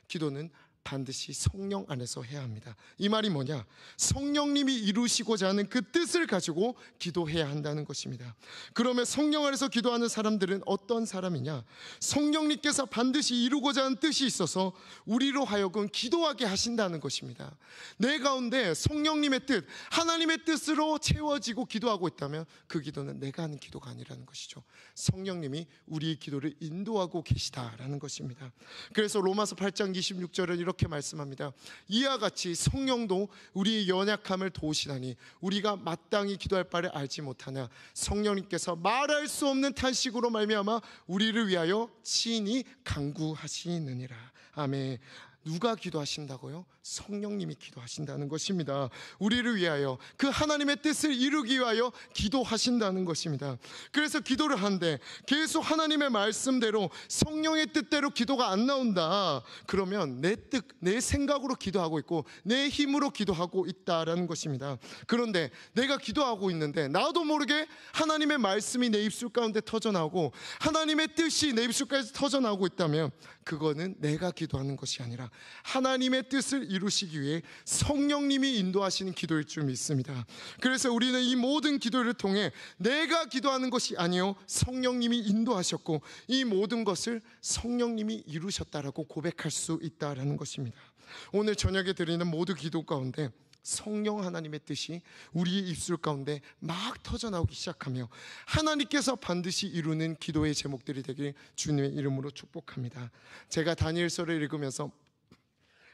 S1: 기도는 반드시 성령 안에서 해야 합니다. 이 말이 뭐냐? 성령님이 이루시고자 하는 그 뜻을 가지고 기도해야 한다는 것입니다. 그러면 성령 안에서 기도하는 사람들은 어떤 사람이냐? 성령님께서 반드시 이루고자 하는 뜻이 있어서 우리로 하여금 기도하게 하신다는 것입니다. 내 가운데 성령님의 뜻, 하나님의 뜻으로 채워지고 기도하고 있다면 그 기도는 내가 하는 기도가 아니라는 것이죠. 성령님이 우리의 기도를 인도하고 계시다라는 것입니다. 그래서 로마서 8장 26절은 이렇게 말씀합니다. 이와 같이 성령도 우리의 연약함을 도우시다니 우리가 마땅히 기도할 바를 알지 못하나 성령님께서 말할 수 없는 탄식으로 말미암아 우리를 위하여 친히 간구하시느니라. 아멘. 누가 기도하신다고요? 성령님이 기도하신다는 것입니다. 우리를 위하여, 그 하나님의 뜻을 이루기 위하여 기도하신다는 것입니다. 그래서 기도를 하는데 계속 하나님의 말씀대로 성령의 뜻대로 기도가 안 나온다, 그러면 내 뜻, 내 생각으로 기도하고 있고 내 힘으로 기도하고 있다라는 것입니다. 그런데 내가 기도하고 있는데 나도 모르게 하나님의 말씀이 내 입술 가운데 터져나오고 하나님의 뜻이 내 입술까지 터져나오고 있다면 그거는 내가 기도하는 것이 아니라 하나님의 뜻을 이루시기 위해 성령님이 인도하시는 기도일 줄 믿습니다. 그래서 우리는 이 모든 기도를 통해 내가 기도하는 것이 아니요 성령님이 인도하셨고 이 모든 것을 성령님이 이루셨다라고 고백할 수 있다라는 것입니다. 오늘 저녁에 드리는 모든 기도 가운데 성령 하나님의 뜻이 우리의 입술 가운데 막 터져나오기 시작하며 하나님께서 반드시 이루는 기도의 제목들이 되길 주님의 이름으로 축복합니다. 제가 다니엘서를 읽으면서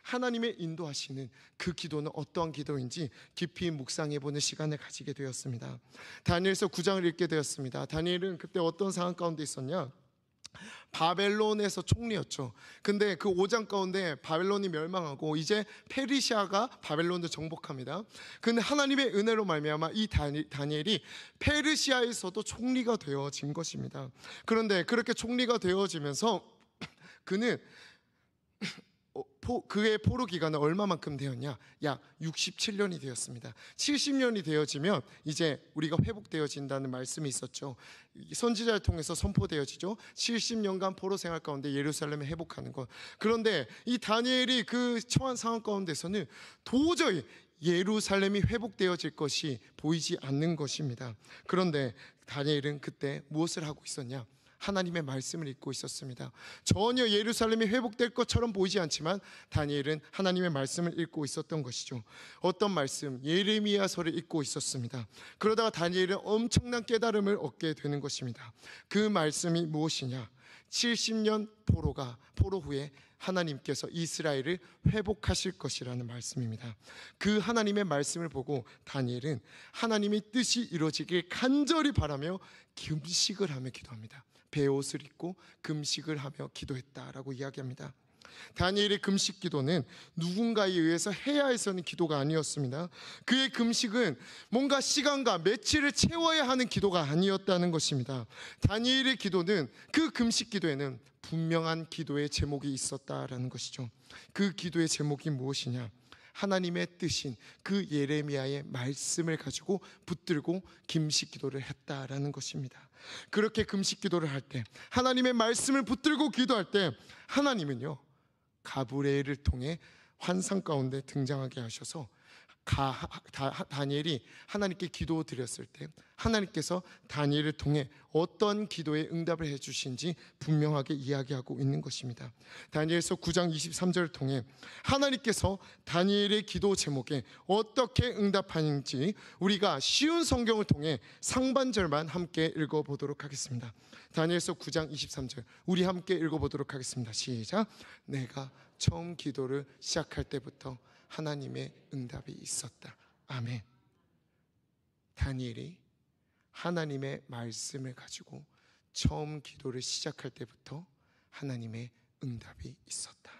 S1: 하나님의 인도하시는 그 기도는 어떠한 기도인지 깊이 묵상해보는 시간을 가지게 되었습니다. 다니엘서 9장을 읽게 되었습니다. 다니엘은 그때 어떤 상황 가운데 있었냐? 바벨론에서 총리였죠. 근데 그 5장 가운데 바벨론이 멸망하고 이제 페르시아가 바벨론을 정복합니다. 근데 하나님의 은혜로 말미암아 이 다니엘이 페르시아에서도 총리가 되어진 것입니다. 그런데 그렇게 총리가 되어지면서 그는 그의 포로 기간은 얼마만큼 되었냐? 약 67년이 되었습니다. 70년이 되어지면 이제 우리가 회복되어진다는 말씀이 있었죠. 선지자를 통해서 선포되어지죠. 70년간 포로 생활 가운데 예루살렘을 회복하는 것. 그런데 이 다니엘이 그 처한 상황 가운데서는 도저히 예루살렘이 회복되어질 것이 보이지 않는 것입니다. 그런데 다니엘은 그때 무엇을 하고 있었냐? 하나님의 말씀을 읽고 있었습니다. 전혀 예루살렘이 회복될 것처럼 보이지 않지만 다니엘은 하나님의 말씀을 읽고 있었던 것이죠. 어떤 말씀? 예레미야서를 읽고 있었습니다. 그러다가 다니엘은 엄청난 깨달음을 얻게 되는 것입니다. 그 말씀이 무엇이냐? 70년 포로 후에 하나님께서 이스라엘을 회복하실 것이라는 말씀입니다. 그 하나님의 말씀을 보고 다니엘은 하나님의 뜻이 이루어지길 간절히 바라며 금식을 하며 기도합니다. 베옷을 입고 금식을 하며 기도했다라고 이야기합니다. 다니엘의 금식 기도는 누군가에 의해서 해야 해서는 기도가 아니었습니다. 그의 금식은 뭔가 시간과 며칠을 채워야 하는 기도가 아니었다는 것입니다. 다니엘의 기도는, 그 금식 기도에는 분명한 기도의 제목이 있었다라는 것이죠. 그 기도의 제목이 무엇이냐? 하나님의 뜻인 그 예레미야의 말씀을 가지고 붙들고 금식 기도를 했다라는 것입니다. 그렇게 금식 기도를 할 때, 하나님의 말씀을 붙들고 기도할 때, 하나님은요 가브리엘을 통해 환상 가운데 등장하게 하셔서 다니엘이 하나님께 기도 드렸을 때 하나님께서 다니엘을 통해 어떤 기도에 응답을 해주신지 분명하게 이야기하고 있는 것입니다. 다니엘서 9장 23절을 통해 하나님께서 다니엘의 기도 제목에 어떻게 응답하는지 우리가 쉬운 성경을 통해 상반절만 함께 읽어보도록 하겠습니다. 다니엘서 9장 23절 우리 함께 읽어보도록 하겠습니다. 시작. 내가 처음 기도를 시작할 때부터 하나님의 응답이 있었다. 아멘. 다니엘이 하나님의 말씀을 가지고 처음 기도를 시작할 때부터 하나님의 응답이 있었다.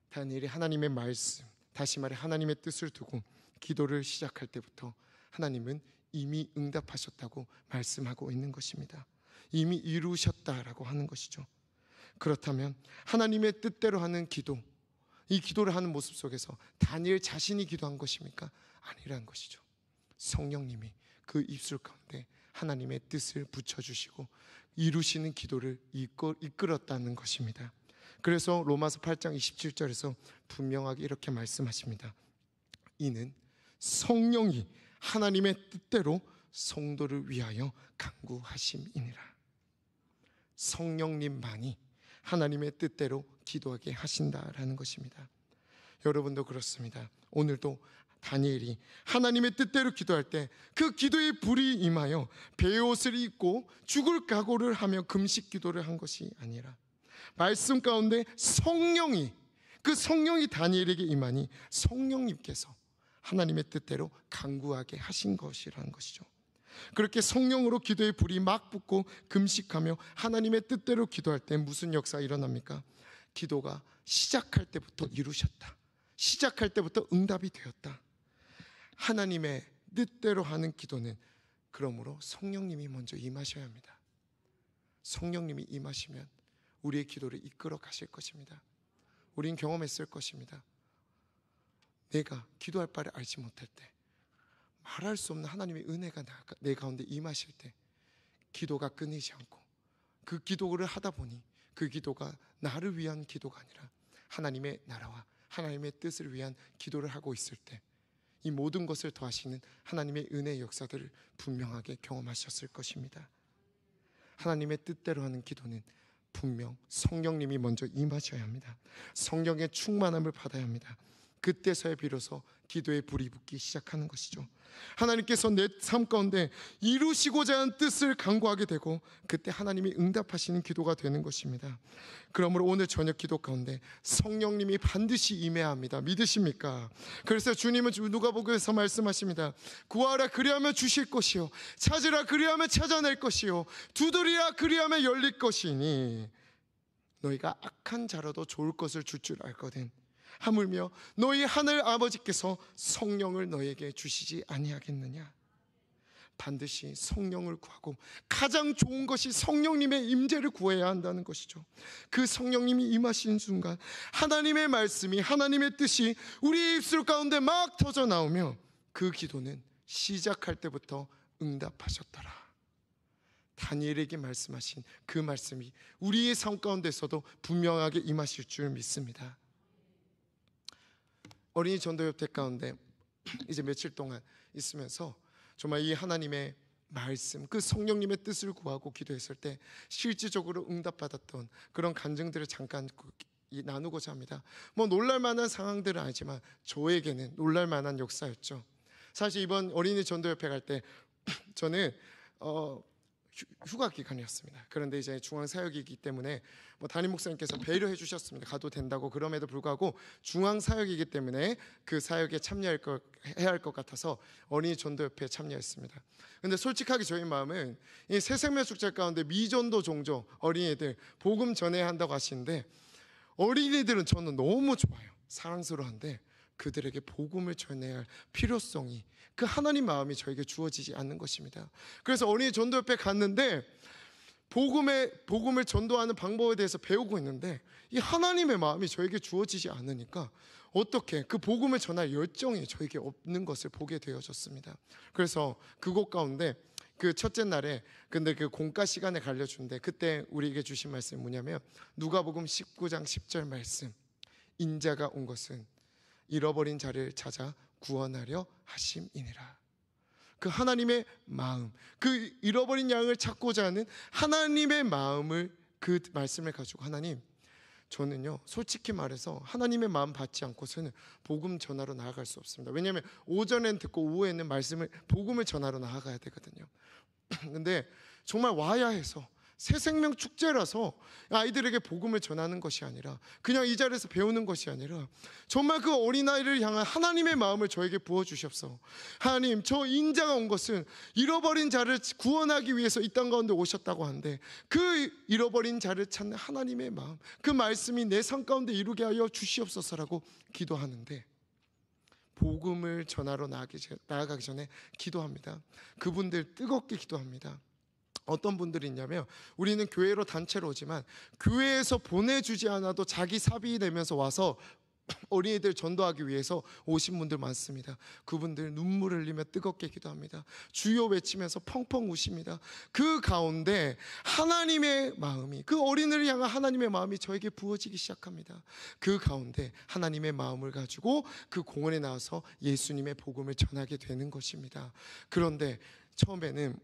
S1: 다니엘이 하나님의 말씀, 다시 말해 하나님의 뜻을 두고 기도를 시작할 때부터 하나님은 이미 응답하셨다고 말씀하고 있는 것입니다. 이미 이루셨다라고 하는 것이죠. 그렇다면 하나님의 뜻대로 하는 기도, 이 기도를 하는 모습 속에서 다니엘 자신이 기도한 것입니까? 아니라는 것이죠. 성령님이 그 입술 가운데 하나님의 뜻을 붙여주시고 이루시는 기도를 이끌었다는 것입니다. 그래서 로마서 8장 27절에서 분명하게 이렇게 말씀하십니다. 이는 성령이 하나님의 뜻대로 성도를 위하여 간구하심이니라. 성령님만이 하나님의 뜻대로 기도하게 하신다라는 것입니다. 여러분도 그렇습니다. 오늘도 다니엘이 하나님의 뜻대로 기도할 때 그 기도의 불이 임하여 베옷을 입고 죽을 각오를 하며 금식 기도를 한 것이 아니라 말씀 가운데 성령이, 그 성령이 다니엘에게 임하니 성령님께서 하나님의 뜻대로 간구하게 하신 것이라는 것이죠. 그렇게 성령으로 기도의 불이 막 붙고 금식하며 하나님의 뜻대로 기도할 때 무슨 역사가 일어납니까? 기도가 시작할 때부터 이루셨다. 시작할 때부터 응답이 되었다. 하나님의 뜻대로 하는 기도는 그러므로 성령님이 먼저 임하셔야 합니다. 성령님이 임하시면 우리의 기도를 이끌어 가실 것입니다. 우린 경험했을 것입니다. 내가 기도할 바를 알지 못할 때, 말할 수 없는 하나님의 은혜가 내 가운데 임하실 때 기도가 끊이지 않고 그 기도를 하다 보니 그 기도가 나를 위한 기도가 아니라 하나님의 나라와 하나님의 뜻을 위한 기도를 하고 있을 때 이 모든 것을 더하시는 하나님의 은혜의 역사들을 분명하게 경험하셨을 것입니다. 하나님의 뜻대로 하는 기도는 분명 성령님이 먼저 임하셔야 합니다. 성령의 충만함을 받아야 합니다. 그때서야 비로소 기도의 불이 붙기 시작하는 것이죠. 하나님께서 내 삶 가운데 이루시고자 하는 뜻을 간구하게 되고 그때 하나님이 응답하시는 기도가 되는 것입니다. 그러므로 오늘 저녁 기도 가운데 성령님이 반드시 임해야 합니다. 믿으십니까? 그래서 주님은 누가복음에서 말씀하십니다. 구하라 그리하면 주실 것이요, 찾으라 그리하면 찾아낼 것이요, 두드리라 그리하면 열릴 것이니 너희가 악한 자라도 좋을 것을 줄 알거든 하물며 너희 하늘 아버지께서 성령을 너에게 주시지 아니하겠느냐. 반드시 성령을 구하고 가장 좋은 것이 성령님의 임재를 구해야 한다는 것이죠. 그 성령님이 임하신 순간 하나님의 말씀이, 하나님의 뜻이 우리 입술 가운데 막 터져 나오며 그 기도는 시작할 때부터 응답하셨더라. 다니엘에게 말씀하신 그 말씀이 우리의 삶 가운데서도 분명하게 임하실 줄 믿습니다. 어린이 전도협회 가운데 이제 며칠 동안 있으면서 정말 이 하나님의 말씀, 그 성령님의 뜻을 구하고 기도했을 때 실질적으로 응답받았던 그런 간증들을 잠깐 나누고자 합니다. 뭐 놀랄만한 상황들은 아니지만 저에게는 놀랄만한 역사였죠. 사실 이번 어린이 전도협회 갈 때 저는 휴가 기간이었습니다. 그런데 이제 중앙 사역이기 때문에 뭐 담임 목사님께서 배려해 주셨습니다. 가도 된다고. 그럼에도 불구하고 중앙 사역이기 때문에 그 사역에 해야 할 것 같아서 어린이 전도협회에 참여했습니다. 근데 솔직하게 저희 마음은 이 새생명 축제 가운데 미전도 종족 어린이들 복음 전해야 한다고 하시는데, 어린이들은 저는 너무 좋아요. 사랑스러운데 그들에게 복음을 전해야 할 필요성이, 그 하나님 마음이 저에게 주어지지 않는 것입니다. 그래서 어린이 전도협회 갔는데 복음을 전도하는 방법에 대해서 배우고 있는데 이 하나님의 마음이 저에게 주어지지 않으니까 어떻게 그 복음을 전할 열정이 저에게 없는 것을 보게 되어졌습니다. 그래서 그곳 가운데 그 첫째 날에 근데 그 공과 시간에 가르쳐주는데, 그때 우리에게 주신 말씀이 뭐냐면 누가복음 19장 10절 말씀, 인자가 온 것은 잃어버린 자를 찾아 구원하려 하심이니라. 그 하나님의 마음, 그 잃어버린 양을 찾고자 하는 하나님의 마음을, 그 말씀을 가지고 하나님, 저는요 솔직히 말해서 하나님의 마음 받지 않고서는 복음 전하러 나아갈 수 없습니다. 왜냐하면 오전엔 듣고 오후에는 복음을 전하러 나아가야 되거든요. 근데 정말 와야 해서 새생명 축제라서 아이들에게 복음을 전하는 것이 아니라, 그냥 이 자리에서 배우는 것이 아니라 정말 그 어린아이를 향한 하나님의 마음을 저에게 부어주셨어. 하나님, 저 인자가 온 것은 잃어버린 자를 구원하기 위해서 이 땅 가운데 오셨다고 하는데, 그 잃어버린 자를 찾는 하나님의 마음, 그 말씀이 내 삶 가운데 이루게 하여 주시옵소서라고 기도하는데, 복음을 전하러 나아가기 전에 기도합니다. 그분들 뜨겁게 기도합니다. 어떤 분들이 있냐면, 우리는 교회로 단체로 오지만 교회에서 보내주지 않아도 자기 사비 내면서 와서 어린이들 전도하기 위해서 오신 분들 많습니다. 그분들 눈물을 흘리며 뜨겁게 기도합니다. 주여 외치면서 펑펑 우십니다. 그 가운데 하나님의 마음이, 그 어린이를 향한 하나님의 마음이 저에게 부어지기 시작합니다. 그 가운데 하나님의 마음을 가지고 그 공원에 나와서 예수님의 복음을 전하게 되는 것입니다. 그런데 처음에는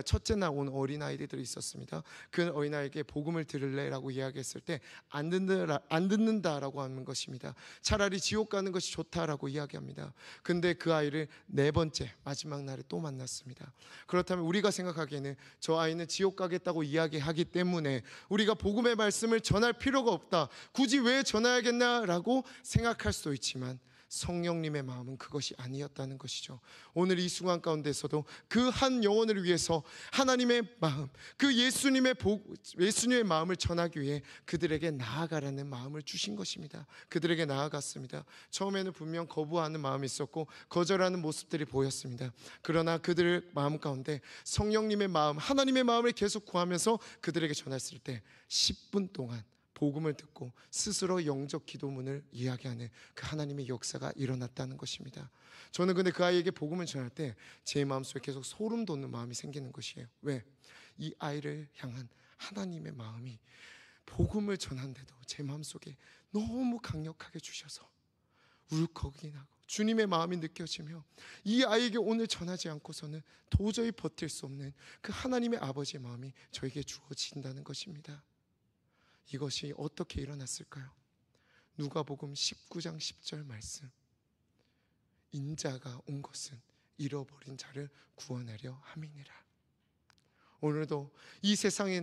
S1: 첫째 날 온 어린아이들이 있었습니다. 그 어린아이에게 복음을 들을래라고 이야기했을 때 안 듣는다라고 하는 것입니다. 차라리 지옥 가는 것이 좋다라고 이야기합니다. 근데 그 아이를 네 번째 마지막 날에 또 만났습니다. 그렇다면 우리가 생각하기에는 저 아이는 지옥 가겠다고 이야기하기 때문에 우리가 복음의 말씀을 전할 필요가 없다, 굳이 왜 전해야겠나라고 생각할 수도 있지만, 성령님의 마음은 그것이 아니었다는 것이죠. 오늘 이 순간 가운데서도 그 한 영혼을 위해서 하나님의 마음, 그 예수님의 마음을 전하기 위해 그들에게 나아가라는 마음을 주신 것입니다. 그들에게 나아갔습니다. 처음에는 분명 거부하는 마음이 있었고 거절하는 모습들이 보였습니다. 그러나 그들의 마음 가운데 성령님의 마음, 하나님의 마음을 계속 구하면서 그들에게 전했을 때 10분 동안 복음을 듣고 스스로 영적 기도문을 이야기하는 그 하나님의 역사가 일어났다는 것입니다. 저는 근데 그 아이에게 복음을 전할 때 제 마음속에 계속 소름 돋는 마음이 생기는 것이에요. 왜? 이 아이를 향한 하나님의 마음이 복음을 전하는데도 제 마음속에 너무 강력하게 주셔서 울컥이 나고 주님의 마음이 느껴지며, 이 아이에게 오늘 전하지 않고서는 도저히 버틸 수 없는 그 하나님의 아버지의 마음이 저에게 주어진다는 것입니다. 이것이 어떻게 일어났을까요? 누가복음 19장 10절 말씀, 인자가 온 것은 잃어버린 자를 구원하려 함이니라. 오늘도 이 세상에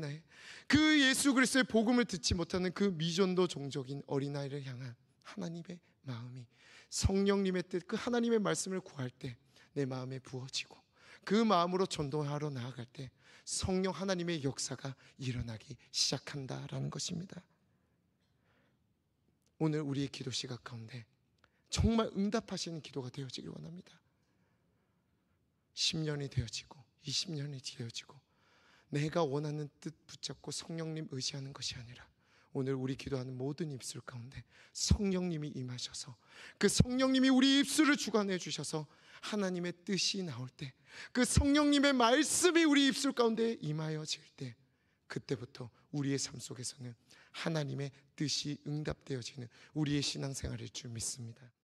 S1: 그 예수 그리스도의 복음을 듣지 못하는 그 미전도 종족인 어린아이를 향한 하나님의 마음이, 성령님의 뜻, 그 하나님의 말씀을 구할 때 내 마음에 부어지고 그 마음으로 전도하러 나아갈 때 성령 하나님의 역사가 일어나기 시작한다라는 것입니다. 오늘 우리의 기도 시각 가운데 정말 응답하시는 기도가 되어지길 원합니다. 10년이 되어지고 20년이 되어지고 내가 원하는 뜻 붙잡고 성령님 의지하는 것이 아니라, 오늘 우리 기도하는 모든 입술 가운데 성령님이 임하셔서 그 성령님이 우리 입술을 주관해 주셔서 하나님의 뜻이 나올 때, 그 성령님의 말씀이 우리 입술 가운데 임하여질 때, 그때부터 우리의 삶 속에서는 하나님의 뜻이 응답되어지는 우리의 신앙생활일 줄 믿습니다.